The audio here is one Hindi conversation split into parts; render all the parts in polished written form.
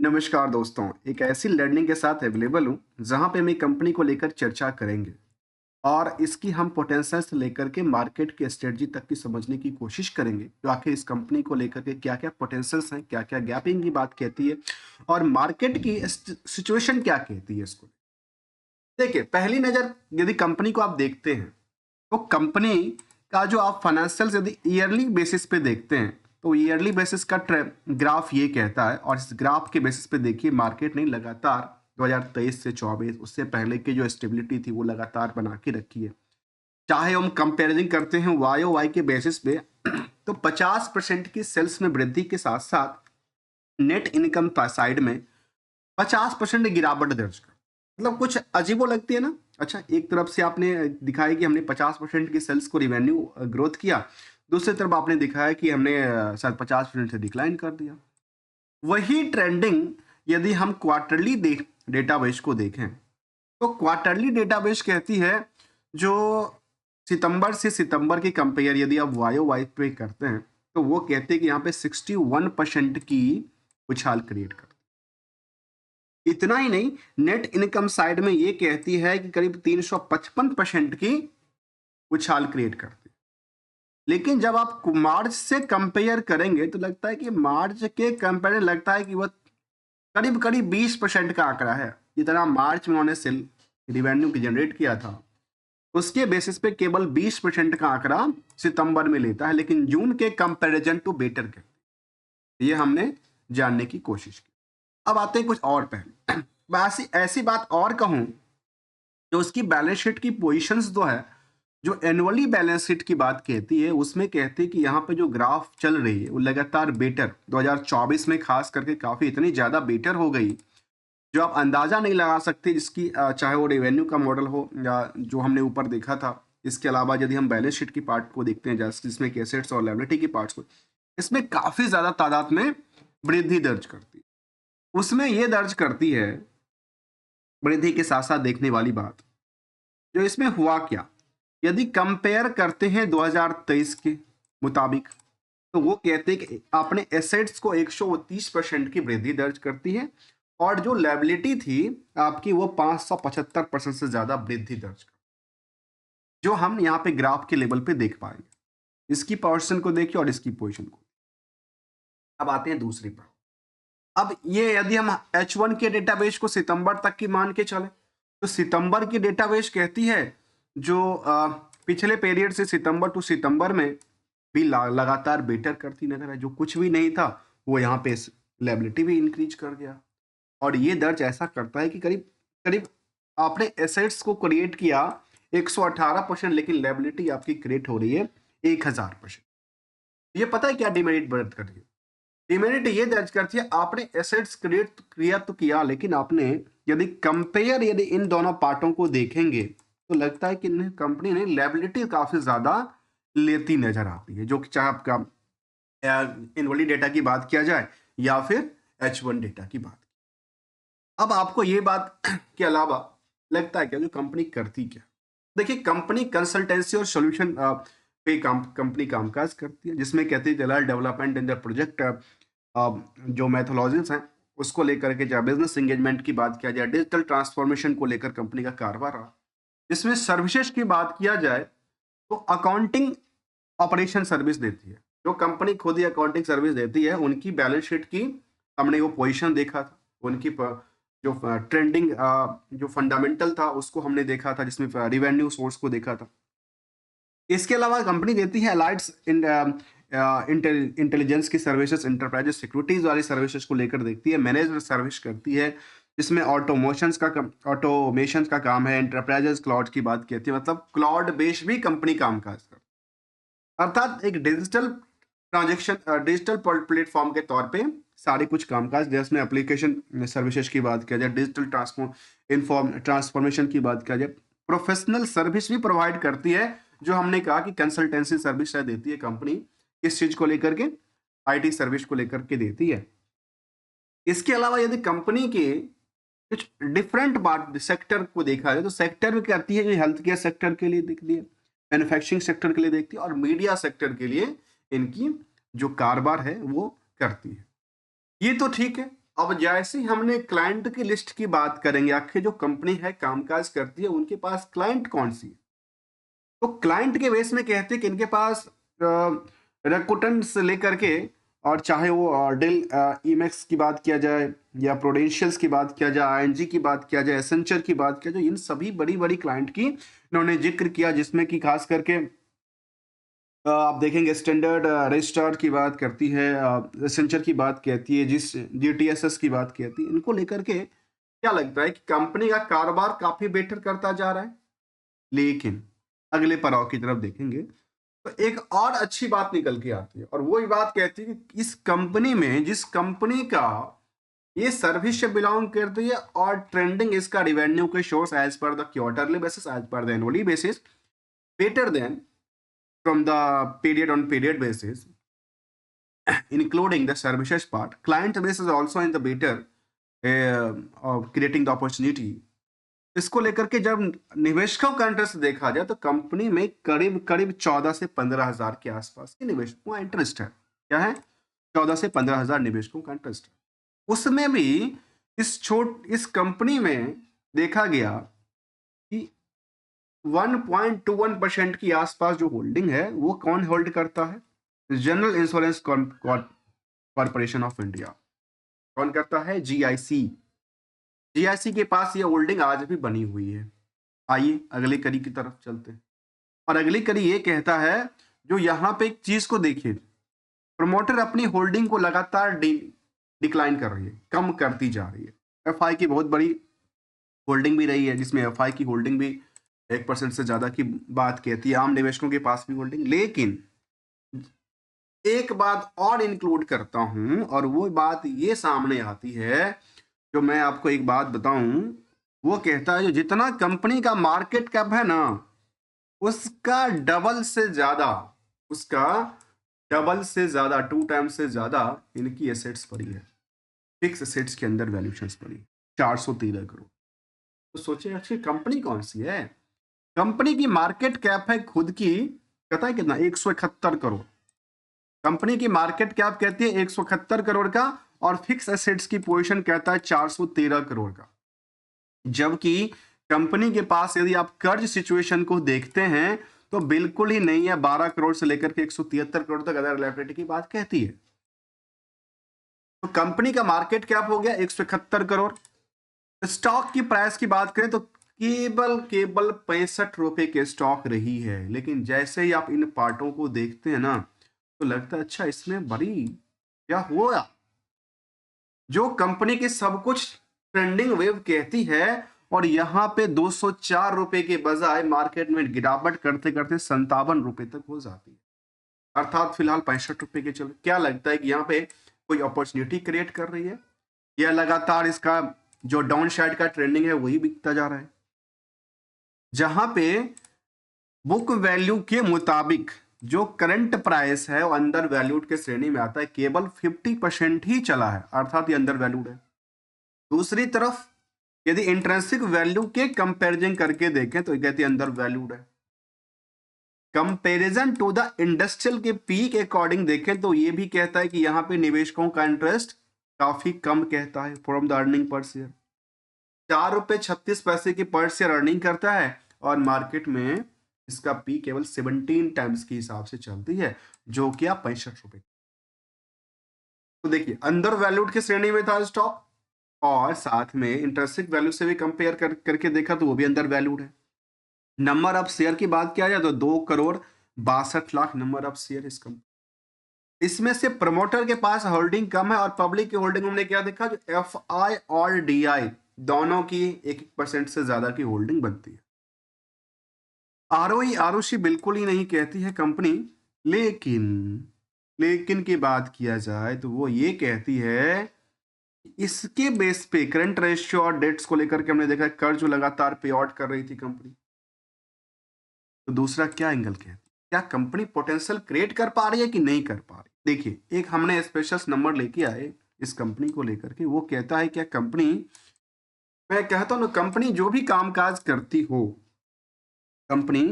नमस्कार दोस्तों, एक ऐसी लर्निंग के साथ अवेलेबल हूँ जहाँ पे हम एक कंपनी को लेकर चर्चा करेंगे और इसकी हम पोटेंशियल से लेकर के मार्केट की स्ट्रेटजी तक की समझने की कोशिश करेंगे। तो आखिर इस कंपनी को लेकर के क्या-क्या पोटेंशियल्स हैं, क्या-क्या गैपिंग की बात कहती है और मार्केट की सिचुएशन क्या कहती है इसको। देखिए, पहली नज़र यदि कंपनी को आप देखते हैं, तो कंपनी का जो आप फाइनेंशियल्स यदि ईयरली बेसिस पे देखते हैं, तो ईयरली बेसिस का ग्राफ ये कहता है और इस ग्राफ के बेसिस पे देखिए मार्केट ने लगातार 2023 से 24 उससे पहले की जो स्टेबिलिटी थी वो लगातार बना के रखी है। चाहे हम कंपेरिजन करते हैं वाई ओ वाई के बेसिस पे तो 50% की सेल्स में वृद्धि के साथ साथ नेट इनकम साइड में 50% गिरावट दर्ज कर, मतलब कुछ अजीबो लगती है ना। अच्छा, एक तरफ से आपने दिखाया कि हमने 50% की सेल्स को रिवेन्यू ग्रोथ किया, दूसरी तरफ आपने दिखाया कि हमने शायद 50% से डिक्लाइन कर दिया। वही ट्रेंडिंग यदि हम क्वार्टरली डेटाबेस को देखें, तो क्वार्टरली डेटाबेस कहती है जो सितंबर से सितंबर की कंपेयर यदि आप वाई ओ वाई पे करते हैं, तो वो कहते हैं कि यहाँ पे 61% की उछाल क्रिएट कर। इतना ही नहीं, नेट इनकम साइड में ये कहती है कि करीब 355% की उछाल क्रिएट करती है। लेकिन जब आप मार्च से कंपेयर करेंगे तो लगता है कि मार्च के कंपेयर लगता है कि वह करीब करीब 20% का आंकड़ा है। जितना मार्च में उन्होंने सेल रिवेन्यू की जनरेट किया था उसके बेसिस पे केवल 20% का आंकड़ा सितंबर में लेता है, लेकिन जून के कंपैरिजन टू बेटर के ये हमने जानने की कोशिश की। अब आते हैं कुछ और पहले मैं ऐसी ऐसी बात और कहूं, जो उसकी बैलेंस शीट की पोजीशंस जो है, जो एनुअली बैलेंस शीट की बात कहती है उसमें कहती है कि यहाँ पे जो ग्राफ चल रही है वो लगातार बेटर 2024 में खास करके काफी इतनी ज्यादा बेटर हो गई जो आप अंदाजा नहीं लगा सकते जिसकी चाहे वो रेवेन्यू का मॉडल हो या जो हमने ऊपर देखा था। इसके अलावा यदि हम बैलेंस शीट की पार्ट को देखते हैं जैसे जिसमें एसेट्स और लायबिलिटी की पार्ट्स को, इसमें काफी ज्यादा तादाद में वृद्धि दर्ज करती है। उसमें ये दर्ज करती है वृद्धि के साथ साथ देखने वाली बात, जो इसमें हुआ क्या यदि कंपेयर करते हैं 2023 के मुताबिक, तो वो कहते हैं कि अपने एसेट्स को 129% की वृद्धि दर्ज करती है और जो लायबिलिटी थी आपकी वो 575% से ज्यादा वृद्धि दर्ज कर, जो हम यहाँ पे ग्राफ के लेवल पे देख पाएंगे। इसकी पोजीशन को देखिए और इसकी पोजीशन को। अब आते हैं दूसरी पर। अब ये यदि हम H1 के डेटाबेस को सितंबर तक की मान के चले, तो सितंबर की डेटाबेस कहती है जो पिछले पीरियड से सितंबर टू सितंबर में भी लगातार बेटर करती नजर है। जो कुछ भी नहीं था वो यहाँ पे लायबिलिटी भी इंक्रीज कर गया और ये दर्ज ऐसा करता है कि करीब करीब आपने एसेट्स को क्रिएट किया 118%, लेकिन लायबिलिटी आपकी क्रिएट हो रही है 1000%। ये पता है क्या डिमेरिट बर्थ कर रही है? डिमेरिट ये दर्ज करती है आपने एसेट्स क्रिएट किया तो किया, लेकिन आपने यदि कंपेयर यदि इन दोनों पार्टों को देखेंगे तो लगता है कि कंपनी ने लायबिलिटी काफी ज्यादा लेती नजर आती है, जो कि चाहे आपका इनवॉल्व डेटा की बात किया जाए या फिर H1 डेटा की बात। अब आपको ये बात के अलावा लगता है क्या जो कंपनी करती क्या? देखिए, कंपनी कंसल्टेंसी और सॉल्यूशन पे कंपनी कामकाज करती है, जिसमें कहती है डेवलपमेंट इन द प्रोजेक्ट जो मैथोलॉजीज हैं उसको लेकर के, चाहे बिजनेस एंगेजमेंट की बात किया जाए, डिजिटल ट्रांसफॉर्मेशन को लेकर कंपनी का कारोबार रहा। इसमें सर्विसेज की बात किया जाए तो अकाउंटिंग ऑपरेशन सर्विस देती है। जो कंपनी खुद ही अकाउंटिंग सर्विस देती है उनकी बैलेंस शीट की हमने वो पोजीशन देखा था, उनकी जो ट्रेंडिंग जो फंडामेंटल था उसको हमने देखा था, जिसमें रिवेन्यू सोर्स को देखा था। इसके अलावा कंपनी देती है अलाइड्स इंटेलिजेंस की सर्विसेज, इंटरप्राइज सिक्योरिटीज वाली सर्विसेज को लेकर देखती है, मैनेजमेंट सर्विस करती है जिसमें ऑटोमेशन का काम है, इंटरप्राइजेस क्लाउड की बात कहती है, मतलब क्लाउड बेस्ड भी कंपनी कामकाज करती है। अर्थात एक डिजिटल प्लेटफॉर्म के तौर पे सारे कुछ कामकाज, जिसमें एप्लीकेशन सर्विसेज की बात किया जाए, डिजिटल ट्रांसफॉर्मेशन की बात किया जाए, प्रोफेशनल सर्विस भी प्रोवाइड करती है, जो हमने कहा कि कंसल्टेंसी सर्विस देती है कंपनी किस चीज को लेकर के, आईटी सर्विस को लेकर के देती है। इसके अलावा यदि कंपनी के कुछ डिफरेंट पार्ट सेक्टर को देखा जाए तो सेक्टर में करती है, हेल्थ केयर सेक्टर के लिए देखती है, मैन्युफैक्चरिंग सेक्टर के लिए देखती है और मीडिया सेक्टर के लिए इनकी जो कारोबार है वो करती है। ये तो ठीक है। अब जैसे ही हमने क्लाइंट की लिस्ट की बात करेंगे, आखिर जो कंपनी है कामकाज करती है उनके पास क्लाइंट कौन सी है, तो क्लाइंट के बेस में कहते हैं कि इनके पास रेकुटेंट से लेकर के, और चाहे वो डेल ईमेक्स की बात किया जाए या प्रोडेंशियल्स की बात किया जाए, आईएनजी की बात किया जाए, एसेंचर की बात किया जाए, इन सभी बड़ी बड़ी क्लाइंट की इन्होंने जिक्र किया, जिसमें कि खास करके आप देखेंगे स्टैंडर्ड रजिस्ट्रार की बात करती है, एसेंचर की बात कहती है, जिस जीटीएसएस की बात कहती है। इनको लेकर के क्या लगता है कि कंपनी का कारोबार काफी बेटर करता जा रहा है। लेकिन अगले पड़ाव की तरफ देखेंगे तो एक और अच्छी बात निकल के आती है, और वो बात कहती है कि इस कंपनी में, जिस कंपनी का ये सर्विस से बिलोंग करती है और ट्रेंडिंग इसका रिवेन्यू के source as per the quarterly basis, as per the annually basis, better than from the period on period basis, including the services part. Client base is also in the better of creating the opportunity. इसको लेकर के जब निवेशकों का इंटरेस्ट देखा जाए तो कंपनी में करीब करीब 14 से 15,000 के आसपास के निवेशकों का इंटरेस्ट है। क्या है? 14 से 15,000 निवेशकों का इंटरेस्ट है। उसमें भी इस कंपनी में देखा गया कि 1.21% की आसपास जो होल्डिंग है वो कौन होल्ड करता है? General insurance corporation of India. कौन करता है? जीआईसी। जीआईसी के पास ये होल्डिंग आज भी बनी हुई है। आइए अगली कड़ी की तरफ चलते हैं, और अगली कड़ी ये कहता है, जो यहाँ पे एक चीज को देखिए, प्रमोटर अपनी होल्डिंग को लगातार डिक्लाइन कर रही है, कम करती जा रही है। एफआई की बहुत बड़ी होल्डिंग भी रही है, जिसमें एफआई की होल्डिंग भी 1% से ज्यादा की बात कहती है, आम निवेशकों के पास भी होल्डिंग। लेकिन एक बात और इंक्लूड करता हूं, और वो बात ये सामने आती है, जो मैं आपको एक बात बताऊं, वो कहता है जो जितना कंपनी का मार्केट कैप है ना, उसका डबल से ज्यादा, उसका डबल से ज्यादा, 2 टाइम्स से ज्यादा इनकी एसेट्स पड़ी है, फिक्स एसेट्स के अंदर वैल्यूएशंस पड़ी 413 करोड़। तो सोचिए अच्छी कंपनी कौन सी है? कंपनी की मार्केट कैप है खुद की, कहता है कितना? 171 करोड़। कंपनी की मार्केट कैप कहती है 171 करोड़ का, और फिक्स एसेट्स की पोजीशन कहता है 413 करोड़ का। जबकि कंपनी के पास यदि आप कर्ज सिचुएशन को देखते हैं तो बिल्कुल ही नहीं है, 12 करोड़ से लेकर के 173 करोड़ तक अदर लायबिलिटी की बात कहती है। तो कंपनी का मार्केट कैप हो गया 171 करोड़। स्टॉक की प्राइस की बात करें तो केवल 65 रुपए के स्टॉक रही है। लेकिन जैसे ही आप इन पार्टों को देखते हैं ना, तो लगता है अच्छा इसमें बड़ी क्या हुआ, जो कंपनी की सब कुछ ट्रेंडिंग वेव कहती है, और यहाँ पे 204 रुपए के बजाय मार्केट में गिरावट करते करते 57 रुपए तक हो जाती है, अर्थात फिलहाल 65 रुपए के चल। क्या लगता है कि यहाँ पे कोई अपॉर्चुनिटी क्रिएट कर रही है, या लगातार इसका जो डाउन साइड का ट्रेंडिंग है वही बिकता जा रहा है? जहां पे बुक वैल्यू के मुताबिक जो करंट प्राइस है वो अंडर वैल्यूड के श्रेणी में आता है, केवल 50% ही चला है, अर्थात ये अंडर वैल्यूड है। दूसरी तरफ यदि इंट्रिंसिक वैल्यू के कंपैरिजन करके देखें तो ये कहती है अंडर वैल्यूड है। कंपैरिजन टू द इंडस्ट्रियल के पी के अकॉर्डिंग देखें तो ये भी कहता है कि यहाँ पे निवेशकों का इंटरेस्ट काफी कम कहता है from the earning per share. 4.36 रुपए की पर शेयर अर्निंग करता है, और मार्केट में इसका पी केवल 17 टाइम्स के हिसाब से चलती है, जो कि आप 65 रुपए। तो देखिए अंडर वैल्यूड के श्रेणी में था स्टॉक, और साथ में इंट्रिंसिक वैल्यू से भी कंपेयर करके देखा तो वो भी अंडर वैल्यूड है। नंबर ऑफ शेयर की बात किया जाए तो 2,62,00,000 नंबर ऑफ शेयर इस कंपनी। इसमें से प्रमोटर के पास होल्डिंग कम है, और पब्लिक की होल्डिंग हमने क्या देखा, जो एफआई और डीआई दोनों की 1% से ज्यादा की होल्डिंग बनती है। आरओई आरओसी बिल्कुल ही नहीं कहती है कंपनी, लेकिन की बात किया जाए तो वो ये कहती है, इसके बेस पे करंट रेशियो और डेट्स को लेकर के हमने देखा कर्ज लगातार पे आउट कर रही थी कंपनी। तो दूसरा क्या एंगल कहती है, क्या कंपनी पोटेंशियल क्रिएट कर पा रही है कि नहीं कर पा रही? देखिए एक हमने स्पेशल नंबर लेके आए इस कंपनी को लेकर के, वो कहता है क्या कंपनी, मैं कहता हूं ना, कंपनी जो भी कामकाज करती हो, कंपनी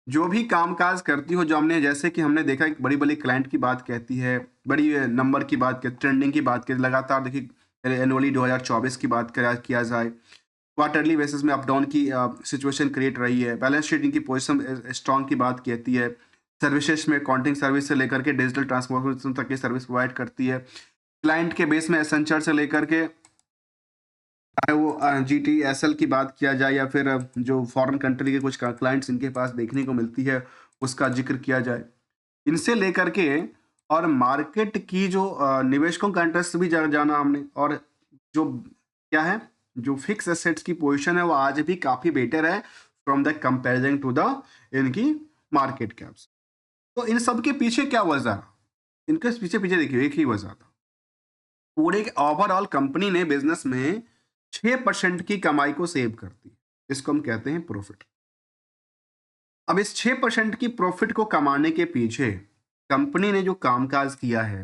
जो भी कामकाज करती हो, जो हमने जैसे कि हमने देखा एक बड़ी बड़ी क्लाइंट की बात कहती है, बड़ी नंबर की बात कहती, ट्रेंडिंग की बात कहती, लगातार देखिए एनुअली 2024 की बात किया जाए, क्वार्टरली बेसिस में अप डाउन की सिचुएशन क्रिएट रही है। बैलेंस शीट इनकी पोजीशन स्ट्रॉन्ग की बात कहती है। सर्विसेज में अकाउंटिंग सर्विस से लेकर के डिजिटल ट्रांसफॉर्मेशन तक की सर्विस प्रोवाइड करती है। क्लाइंट के बेस में एसेंचर से लेकर के चाहे वो जीटीएसएल की बात किया जाए या फिर जो फॉरेन कंट्री के कुछ क्लाइंट्स इनके पास देखने को मिलती है उसका जिक्र किया जाए, इनसे लेकर के और मार्केट की जो निवेशकों का इंटरेस्ट भी जाना हमने, और जो क्या है, जो फिक्स एसेट्स की पोजीशन है वो आज भी काफी बेटर है from the comparison to the इनकी मार्केट कैप्स। तो इन सब के पीछे क्या वजह, इनके पीछे पीछे देखिए एक ही वजह था, पूरे ओवरऑल कंपनी ने बिजनेस में 6% की कमाई को सेव करती है, इसको हम कहते हैं प्रॉफिट। अब इस 6% की प्रॉफिट को कमाने के पीछे कंपनी ने जो कामकाज किया है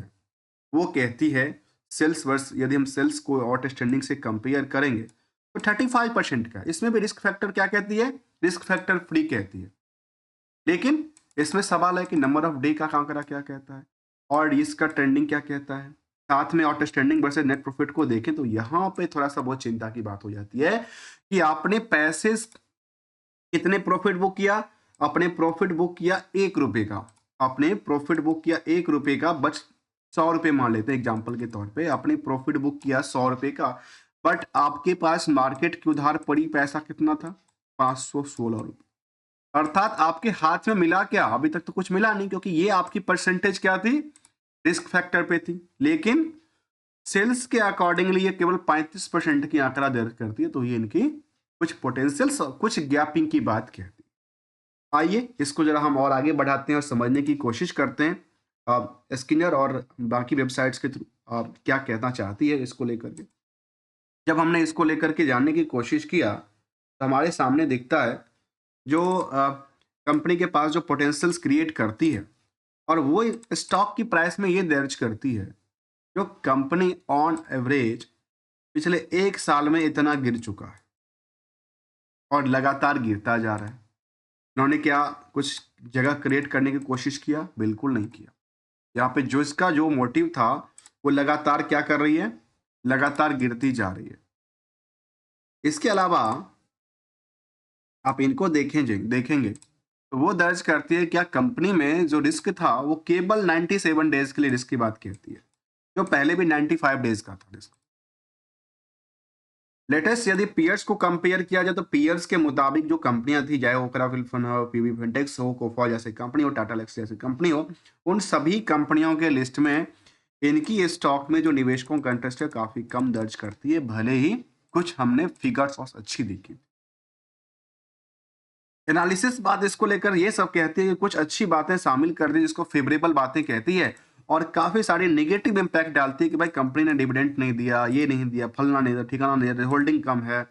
वो कहती है सेल्स वर्स, यदि हम सेल्स को आउटस्टैंडिंग से कंपेयर करेंगे तो 35% का, इसमें भी रिस्क फैक्टर क्या कहती है, रिस्क फैक्टर फ्री कहती है। लेकिन इसमें सवाल है कि नंबर ऑफ डे का आंकड़ा क्या कहता है और इसका ट्रेंडिंग क्या कहता है, साथ में आउटस्टैंडिंग वर्सेस नेट प्रॉफिट को देखें तो यहाँ पे थोड़ा सा बहुत चिंता की बात हो जाती है कि आपने पैसे कितने प्रॉफिट बुक किया, अपने प्रॉफिट बुक किया 1 रुपए का, आपने प्रॉफिट बुक किया 1 रुपए का, बच 100 रुपए मान लेते हैं एग्जांपल के तौर पे, आपने प्रॉफिट बुक किया 100 रुपए का, बट आपके पास मार्केट की उधार पड़ी पैसा कितना था, 516 रुपए। अर्थात आपके हाथ में मिला क्या, अभी तक तो कुछ मिला नहीं, क्योंकि ये आपकी परसेंटेज क्या थी, रिस्क फैक्टर पे थी। लेकिन सेल्स के अकॉर्डिंगली ये केवल 35% की आंकड़ा दर्ज करती है, तो ये इनकी कुछ पोटेंशियल, कुछ गैपिंग की बात कहती है। आइए इसको जरा हम और आगे बढ़ाते हैं और समझने की कोशिश करते हैं स्किनर और बाकी वेबसाइट्स के थ्रू क्या कहना चाहती है इसको लेकर के। जब हमने इसको लेकर के जानने की कोशिश किया तो हमारे सामने दिखता है जो कंपनी के पास जो पोटेंशियल्स क्रिएट करती है और वो स्टॉक की प्राइस में ये दर्ज करती है जो कंपनी ऑन एवरेज पिछले 1 साल में इतना गिर चुका है और लगातार गिरता जा रहा है। उन्होंने क्या कुछ जगह क्रिएट करने की कोशिश किया, बिल्कुल नहीं किया। यहाँ पे जो इसका जो मोटिव था वो लगातार क्या कर रही है, लगातार गिरती जा रही है। इसके अलावा आप इनको देखेंगे तो वो दर्ज करती है क्या कंपनी में जो रिस्क था वो केवल 97 डेज के लिए रिस्क की बात कहती है, जो पहले भी 95 डेज का था रिस्क। लेटेस्ट यदि पीयर्स को कंपेयर किया जाए तो पीयर्स के मुताबिक जो कंपनियां थी, चाहे ओकरा विल्सन हो, पीवी फिंटेक्स हो, कोफा जैसे कंपनी हो, टाटा लेक्स जैसी कंपनी हो, उन सभी कंपनियों के लिस्ट में इनकी स्टॉक में जो निवेशकों का इंटरेस्ट है काफी कम दर्ज करती है, भले ही कुछ हमने फिगर्स और अच्छी देखी। एनालिसिस बात इसको लेकर ये सब कहती है कि कुछ अच्छी बातें शामिल कर दी जिसको फेवरेबल बातें कहती है, और काफी सारी नेगेटिव इंपैक्ट डालती है कि भाई कंपनी ने डिविडेंड नहीं दिया, ये नहीं दिया, फलना नहीं दिया, ठिकाना नहीं दिया, होल्डिंग कम है,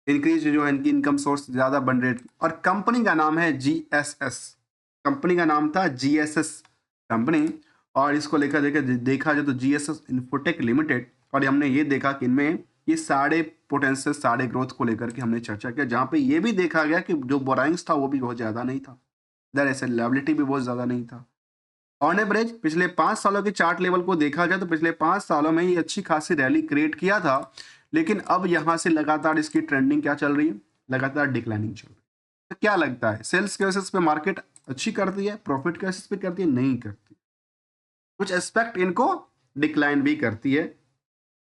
इंक्रीज जो है इनकी इनकम सोर्स ज्यादा बन रेट, और कंपनी का नाम है जीएसएस, कंपनी का नाम था जीएसएस कंपनी, और इसको लेकर देखा जाए तो जीएसएस इन्फोटेक लिमिटेड, और हमने ये देखा कि इनमें ये सारे पोटेंशियल सारे ग्रोथ को लेकर के हमने चर्चा किया, जहां पे ये भी देखा गया कि जो बोराइंग्स था वो भी बहुत ज्यादा नहीं था, दरअसल लायबिलिटी भी बहुत ज्यादा नहीं था। ऑन एवरेज पिछले 5 सालों के चार्ट लेवल को देखा जाए तो पिछले 5 सालों में ये अच्छी खासी रैली क्रिएट किया था, लेकिन अब यहां से लगातार इसकी ट्रेंडिंग क्या चल रही है, लगातार डिक्लाइनिंग चल रही है। तो क्या लगता है सेल्स के बेसिस पे मार्केट अच्छी करती है, प्रॉफिट के बेसिस पे करती है, नहीं करती, कुछ एस्पेक्ट इनको डिक्लाइन भी करती है।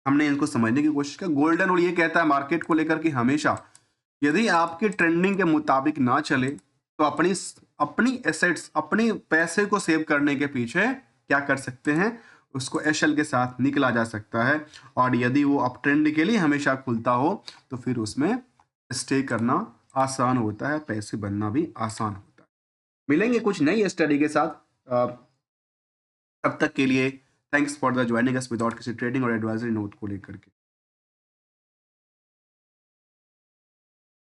हमने इनको समझने की कोशिश की। गोल्डन रूल ये कहता है मार्केट को लेकर कि हमेशा यदि आपके ट्रेंडिंग के मुताबिक ना चले तो अपनी अपनी एसेट्स, अपने पैसे को सेव करने के पीछे क्या कर सकते हैं, उसको एशल के साथ निकला जा सकता है, और यदि वो अप ट्रेंड के लिए हमेशा खुलता हो तो फिर उसमें स्टे करना आसान होता है, पैसे बनना भी आसान होता है। मिलेंगे कुछ नई स्टडी के साथ, तब तक के लिए thanks for the joining us without किसी ट्रेडिंग और एडवाइजरी नोट को लेकर के।